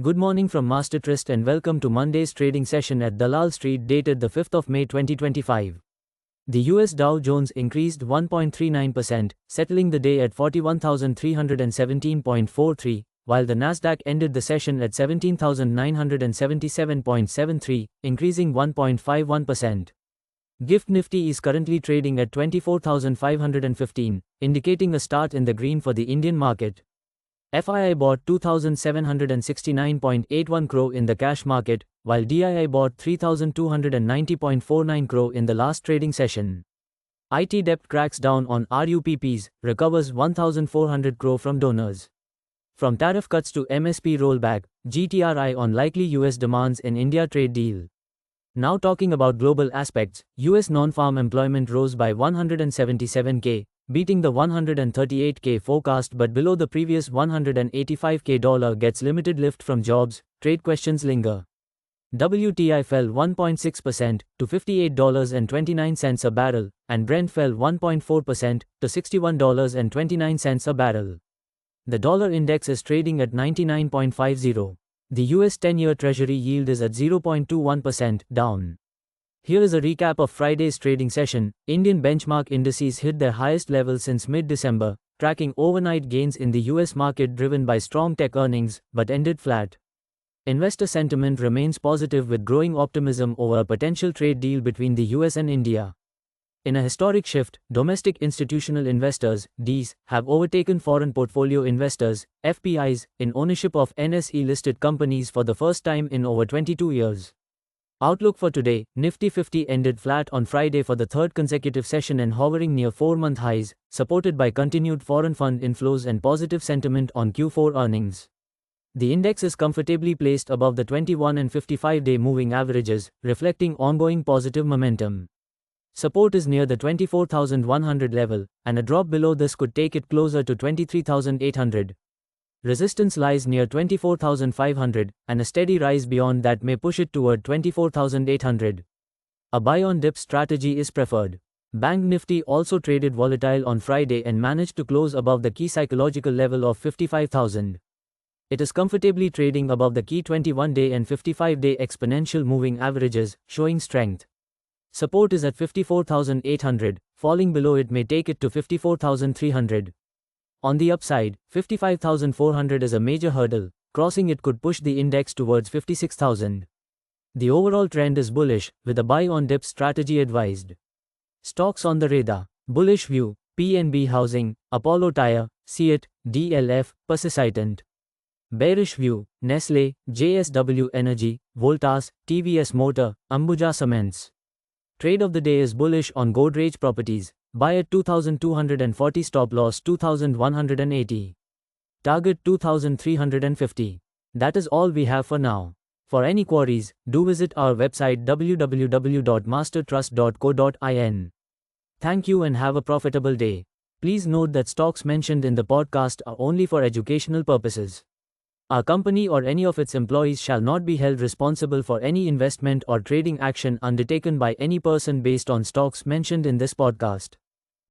Good morning from Master Trust and welcome to Monday's trading session at Dalal Street dated the 5th of May 2025. The US Dow Jones increased 1.39%, settling the day at 41,317.43, while the Nasdaq ended the session at 17,977.73, increasing 1.51%. Gift Nifty is currently trading at 24,515, indicating a start in the green for the Indian market. FII bought 2,769.81 crore in the cash market, while DII bought 3,290.49 crore in the last trading session. IT debt cracks down on RUPPs, recovers 1,400 crore from donors. From tariff cuts to MSP rollback, GTRI on likely US demands in India trade deal. Now talking about global aspects, US non-farm employment rose by 177K, beating the 138K forecast but below the previous 185K. Dollar gets limited lift from jobs, trade questions linger. WTI fell 1.6% to $58.29 a barrel, and Brent fell 1.4% to $61.29 a barrel. The dollar index is trading at 99.50. The US 10-year Treasury yield is at 0.21%, down. Here is a recap of Friday's trading session. Indian benchmark indices hit their highest level since mid-December, tracking overnight gains in the US market driven by strong tech earnings, but ended flat. Investor sentiment remains positive with growing optimism over a potential trade deal between the US and India. In a historic shift, domestic institutional investors, DIs, have overtaken foreign portfolio investors, FPIs, in ownership of NSE-listed companies for the first time in over 22 years. Outlook for today, Nifty 50 ended flat on Friday for the third consecutive session and hovering near 4-month highs, supported by continued foreign fund inflows and positive sentiment on Q4 earnings. The index is comfortably placed above the 21 and 55-day moving averages, reflecting ongoing positive momentum. Support is near the 24,100 level, and a drop below this could take it closer to 23,800. Resistance lies near 24,500, and a steady rise beyond that may push it toward 24,800. A buy-on-dip strategy is preferred. Bank Nifty also traded volatile on Friday and managed to close above the key psychological level of 55,000. It is comfortably trading above the key 21-day and 55-day exponential moving averages, showing strength. Support is at 54,800, falling below it may take it to 54,300. On the upside, 55,400 is a major hurdle, crossing it could push the index towards 56,000. The overall trend is bullish, with a buy-on-dip strategy advised. Stocks on the radar: bullish view, PNB Housing, Apollo Tyre, CEAT, DLF, Persistent. Bearish view, Nestle, JSW Energy, Voltas, TVS Motor, Ambuja Cements. Trade of the day is bullish on Godrej Properties. Buy at 2,240, stop loss 2,180. Target 2,350. That is all we have for now. For any queries, do visit our website www.mastertrust.co.in. Thank you and have a profitable day. Please note that stocks mentioned in the podcast are only for educational purposes. Our company or any of its employees shall not be held responsible for any investment or trading action undertaken by any person based on stocks mentioned in this podcast.